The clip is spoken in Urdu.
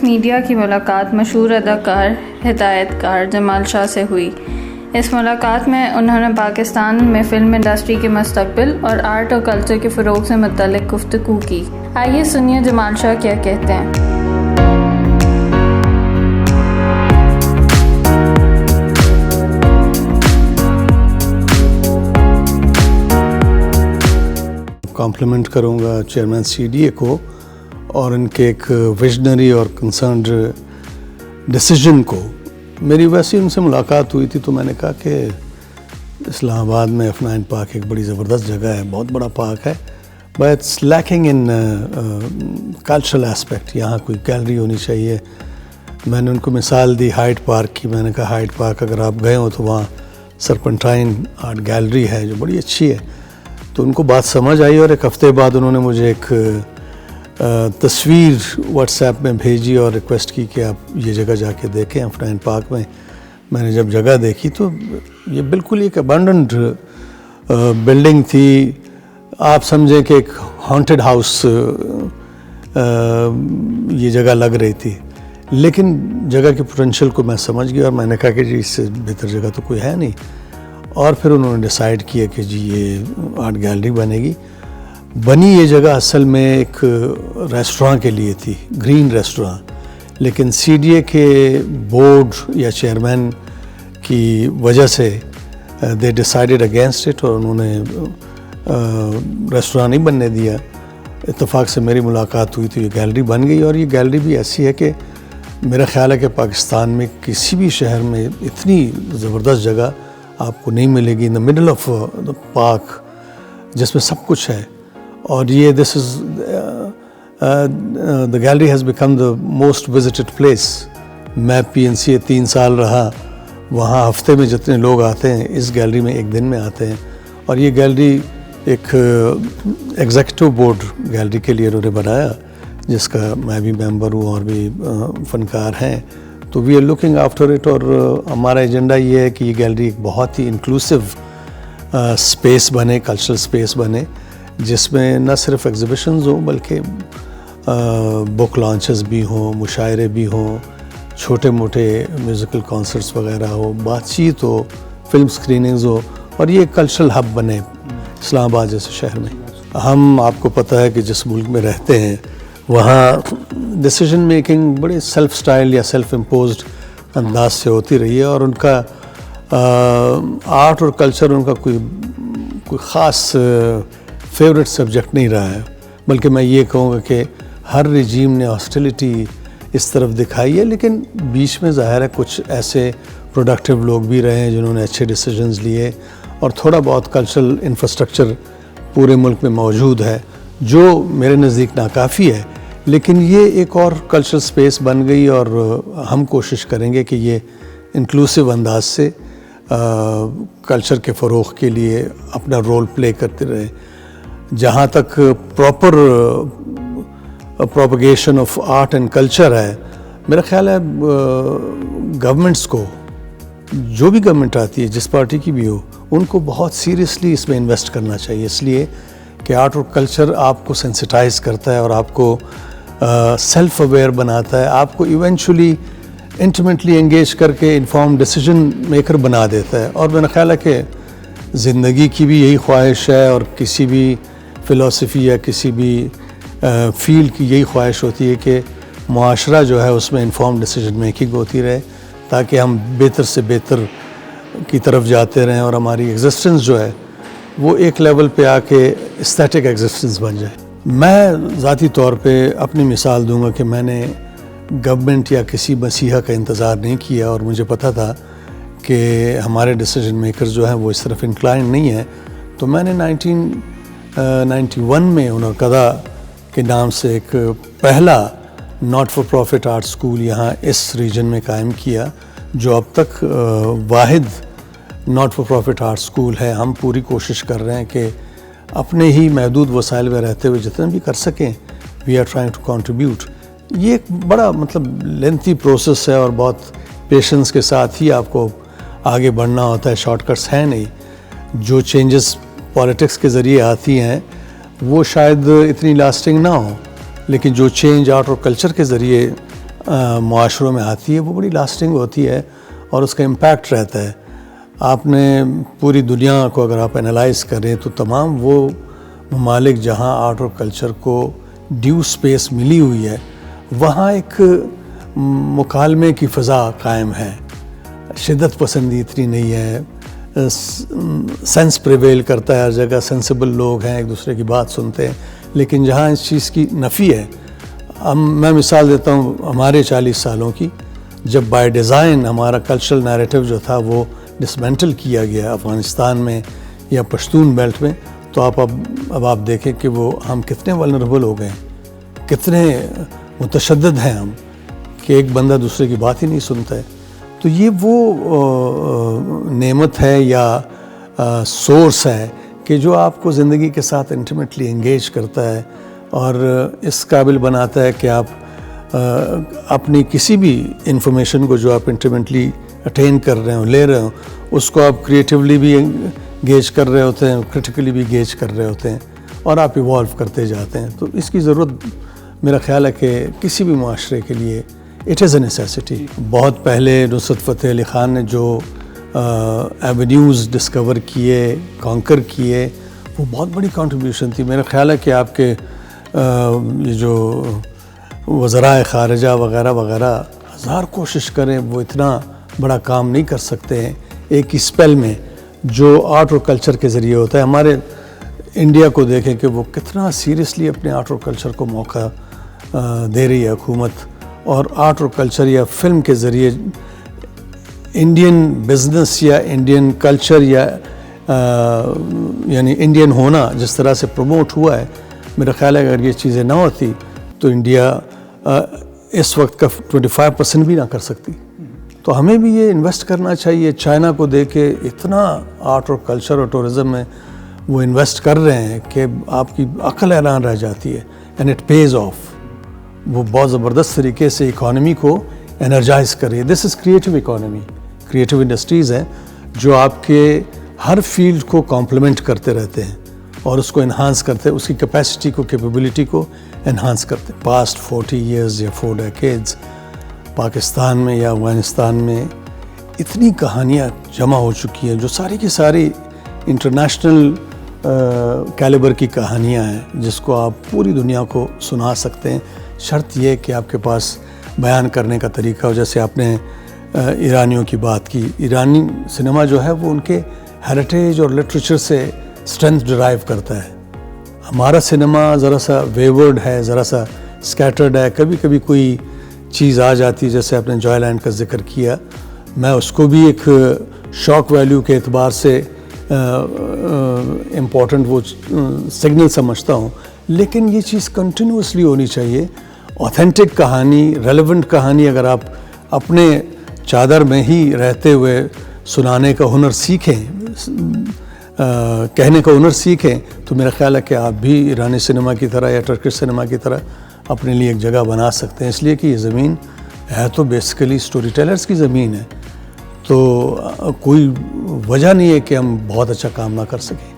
میڈیا کی ملاقات مشہور اداکار ہدایت کار جمال شاہ سے ہوئی۔ اس ملاقات میں انہوں نے پاکستان میں فلم انڈسٹری کے مستقبل اور آرٹ اور کلچر کے فروغ سے متعلق گفتگو کی۔ آئیے سنیے جمال شاہ کیا کہتے ہیں۔ کمپلیمنٹ کروں گا چیئرمین سی ڈی اے کو اور ان کے ایک ویژنری اور کنسرنڈ ڈیسیجن کو۔ میری ویسے ان سے ملاقات ہوئی تھی تو میں نے کہا کہ اسلام آباد میں F9 پارک ایک بڑی زبردست جگہ ہے، بہت بڑا پارک ہے، but it's lacking in cultural aspect, یہاں کوئی گیلری ہونی چاہیے۔ میں نے ان کو مثال دی ہائیڈ پارک کی، میں نے کہا ہائیڈ پارک اگر آپ گئے ہو تو وہاں سرپنٹائن آرٹ گیلری ہے جو بڑی اچھی ہے۔ تو ان کو بات سمجھ آئی اور ایک ہفتے بعد انہوں نے مجھے ایک تصویر واٹس ایپ میں بھیجی اور ریکویسٹ کی کہ آپ یہ جگہ جا کے دیکھیں F9 پارک میں۔ میں نے جب جگہ دیکھی تو یہ بالکل ایک ابنڈنٹ بلڈنگ تھی، آپ سمجھیں کہ ایک ہانٹڈ ہاؤس یہ جگہ لگ رہی تھی، لیکن جگہ کے پوٹینشیل کو میں سمجھ گیا اور میں نے کہا کہ جی اس سے بہتر جگہ تو کوئی ہے نہیں۔ اور پھر انہوں نے ڈیسائیڈ کیا کہ جی یہ آرٹ گیلری بنے گی۔ بنی یہ جگہ اصل میں ایک ریسٹوراں کے لیے تھی، گرین ریسٹوراں، لیکن سی ڈی اے کے بورڈ یا چیئرمین کی وجہ سے دے ڈیسائیڈڈ اگینسٹ اٹ اور انہوں نے ریسٹوراں نہیں بننے دیا۔ اتفاق سے میری ملاقات ہوئی تو یہ گیلری بن گئی، اور یہ گیلری بھی ایسی ہے کہ میرا خیال ہے کہ پاکستان میں کسی بھی شہر میں اتنی زبردست جگہ آپ کو نہیں ملے گی، in the middle of the park, جس میں سب کچھ ہے۔ اور یہ this is the gallery has become the most visited place. میں PNC 3 سال رہا، وہاں ہفتے میں جتنے لوگ آتے ہیں اس گیلری میں ایک دن میں آتے ہیں۔ اور یہ گیلری ایک ایگزیکٹو بورڈ گیلری کے لیے انہوں نے بنایا، جس کا میں بھی ممبر ہوں اور بھی فنکار ہیں، تو we are looking after it. اور ہمارا ایجنڈا یہ ہے کہ یہ گیلری ایک بہت ہی انکلوسیو اسپیس بنے، کلچرل اسپیس بنے، جس میں نہ صرف ایگزیبیشنز ہوں بلکہ بک لانچز بھی ہوں، مشاعرے بھی ہوں، چھوٹے موٹے میوزیکل کانسرٹس وغیرہ ہو، بات چیت ہو، فلم اسکریننگز ہو، اور یہ ایک کلچرل ہب بنے اسلام آباد جیسے شہر میں۔ ہم آپ کو پتہ ہے کہ جس ملک میں رہتے ہیں وہاں ڈیسیژن میکنگ بڑے سیلف سٹائل یا سیلف امپوزڈ انداز سے ہوتی رہی ہے، اور ان کا آرٹ اور کلچر ان کا کوئی خاص فیوریٹ سبجیکٹ نہیں رہا ہے، بلکہ میں یہ کہوں گا کہ ہر رجیم نے ہاسٹیلٹی اس طرف دکھائی ہے، لیکن بیچ میں ظاہر ہے کچھ ایسے پروڈکٹیو لوگ بھی رہے ہیں جنہوں نے اچھے ڈیسیژنز لیے، اور تھوڑا بہت کلچرل انفراسٹرکچر پورے ملک میں موجود ہے جو میرے نزدیک ناکافی ہے، لیکن یہ ایک اور کلچرل سپیس بن گئی، اور ہم کوشش کریں گے کہ یہ انکلوسیو انداز سے کلچر کے فروغ کے لیے اپنا رول پلے کرتے رہے۔ جہاں تک proper propagation of art and culture ہے، میرا خیال ہے گورنمنٹس کو، جو بھی گورنمنٹ آتی ہے جس پارٹی کی بھی ہو، ان کو بہت سیریسلی اس میں انویسٹ کرنا چاہیے، اس لیے کہ آرٹ اور کلچر آپ کو سینسٹائز کرتا ہے اور آپ کو سیلف اویئر بناتا ہے، آپ کو ایونچولی انٹیمیٹلی انگیج کر کے انفارم ڈیسیژن میکر بنا دیتا ہے۔ اور میرا خیال ہے کہ زندگی کی بھی یہی خواہش ہے، اور کسی بھی فلسفی یا کسی بھی فیلڈ کی یہی خواہش ہوتی ہے کہ معاشرہ جو ہے اس میں انفارم ڈیسیژن میکنگ ہوتی رہے، تاکہ ہم بہتر سے بہتر کی طرف جاتے رہیں اور ہماری ایگزسٹنس جو ہے وہ ایک لیول پہ آ کے استھیٹک ایگزسٹنس بن جائے۔ میں ذاتی طور پہ اپنی مثال دوں گا کہ میں نے گورنمنٹ یا کسی مسیحا کا انتظار نہیں کیا، اور مجھے پتہ تھا کہ ہمارے ڈیسیژن میکر جو ہیں وہ اس طرف انکلائنڈ نہیں ہیں، تو میں نے 1991 میں انعقدہ کے نام سے ایک پہلا not for profit art school یہاں اس ریجن میں قائم کیا، جو اب تک واحد not for profit art school ہے۔ ہم پوری کوشش کر رہے ہیں کہ اپنے ہی محدود وسائل میں رہتے ہوئے جتنا بھی کر سکیں، we are trying to contribute. یہ ایک بڑا لینتھی پروسیس ہے، اور بہت پیشنس کے ساتھ ہی آپ کو آگے بڑھنا ہوتا ہے، شارٹ کٹس ہیں نہیں۔ جو چینجز پالیٹکس کے ذریعے آتی ہیں وہ شاید اتنی لاسٹنگ نہ ہو، لیکن جو چینج آرٹ اور کلچر کے ذریعے معاشروں میں آتی ہے وہ بڑی لاسٹنگ ہوتی ہے اور اس کا امپیکٹ رہتا ہے. آپ نے پوری دنیا کو اگر آپ انالائز کریں تو تمام وہ ممالک جہاں آرٹ اور کلچر کو ڈیو اسپیس ملی ہوئی ہے وہاں ایک مکالمے کی فضا قائم ہے, شدت پسندی اتنی نہیں ہے, سینس پریویل کرتا ہے ہر جگہ, سینسیبل لوگ ہیں, ایک دوسرے کی بات سنتے ہیں. لیکن جہاں اس چیز کی نفی ہے, میں مثال دیتا ہوں ہمارے 40 سالوں کی, جب بائی ڈیزائن ہمارا کلچرل نیریٹو جو تھا وہ ڈسمینٹل کیا گیا افغانستان میں یا پشتون بیلٹ میں, تو اب آپ دیکھیں کہ وہ ہم کتنے ولنریبل ہو گئے ہیں, کتنے متشدد ہیں ہم کہ ایک بندہ دوسرے کی بات ہی نہیں سنتا ہے. تو یہ وہ نعمت ہے یا سورس ہے کہ جو آپ کو زندگی کے ساتھ انٹیمیٹلی انگیج کرتا ہے اور اس قابل بناتا ہے کہ آپ اپنی کسی بھی انفارمیشن کو جو آپ انٹیمیٹلی اٹین کر رہے ہوں, لے رہے ہوں, اس کو آپ کریٹیولی بھی گیج کر رہے ہوتے ہیں, کرٹیکلی بھی گیج کر رہے ہوتے ہیں اور آپ ایوالو کرتے جاتے ہیں. تو اس کی ضرورت میرا خیال ہے کہ کسی بھی معاشرے کے لیے اٹ از اے نیسیسٹی. بہت پہلے نصرت فتح علی خان نے جو ایونیوز ڈسکور کیے, کانکر کیے, وہ بہت بڑی کنٹریبیوشن تھی. میرا خیال ہے کہ آپ کے یہ جو وزرائے خارجہ وغیرہ وغیرہ ہزار کوشش کریں وہ اتنا بڑا کام نہیں کر سکتے ہیں ایک اسپیل میں جو آرٹ اور کلچر کے ذریعے ہوتا ہے. ہمارے انڈیا کو دیکھیں کہ وہ کتنا سیریسلی اپنے آرٹ اور کلچر کو موقع دے رہی ہے حکومت, اور آرٹ اور کلچر یا فلم کے ذریعے انڈین بزنس یا انڈین کلچر یا یعنی انڈین ہونا جس طرح سے پروموٹ ہوا ہے, میرا خیال ہے اگر یہ چیزیں نہ ہوتی تو انڈیا اس وقت کا 25% بھی نہ کر سکتی. تو ہمیں بھی یہ انویسٹ کرنا چاہیے. چائنا کو دیکھ کے اتنا آرٹ اور کلچر اور ٹورزم میں وہ انویسٹ کر رہے ہیں کہ آپ کی عقل حیران رہ جاتی ہے, اینڈ اٹ پیز آف. وہ بہت زبردست طریقے سے اکانومی کو انرجائز کر رہی ہے. دس از کریٹیو اکانومی. کریٹیو انڈسٹریز ہیں جو آپ کے ہر فیلڈ کو کمپلیمنٹ کرتے رہتے ہیں اور اس کو انہانس کرتے ہیں, اس کی کیپیسٹی کو, کیپیبلٹی کو انہانس کرتے ہیں. پاسٹ 40 ایئرز یا 4 ڈیکیڈز پاکستان میں یا افغانستان میں اتنی کہانیاں جمع ہو چکی ہیں جو ساری کی ساری انٹرنیشنل کیلیبر کی کہانیاں ہیں جس کو آپ پوری دنیا کو سنا سکتے ہیں. شرط یہ کہ آپ کے پاس بیان کرنے کا طریقہ ہو. جیسے آپ نے ایرانیوں کی بات کی, ایرانی سنیما جو ہے وہ ان کے ہیریٹیج اور لٹریچر سے اسٹرینتھ ڈرائیو کرتا ہے. ہمارا سنیما ذرا سا ویورڈ ہے, ذرا سا اسکیٹرڈ ہے, کبھی کبھی کوئی چیز آ جاتی, جیسے آپ نے جوائے لینڈ کا ذکر کیا, میں اس کو بھی ایک شاک ویلیو کے اعتبار سے امپورٹنٹ وہ سگنل سمجھتا ہوں. لیکن یہ چیز کنٹینیوسلی ہونی چاہیے. اوتھینٹک کہانی, ریلیونٹ کہانی اگر آپ اپنے چادر میں ہی رہتے ہوئے سنانے کا ہنر سیکھیں, کہنے کا ہنر سیکھیں, تو میرا خیال ہے کہ آپ بھی ایرانی سنیما کی طرح یا ٹرکش سنیما کی طرح اپنے لیے ایک جگہ بنا سکتے ہیں. اس لیے کہ یہ زمین ہے تو بیسیکلی سٹوری ٹیلرز کی زمین ہے, تو کوئی وجہ نہیں ہے کہ ہم بہت اچھا کام نہ کر سکیں.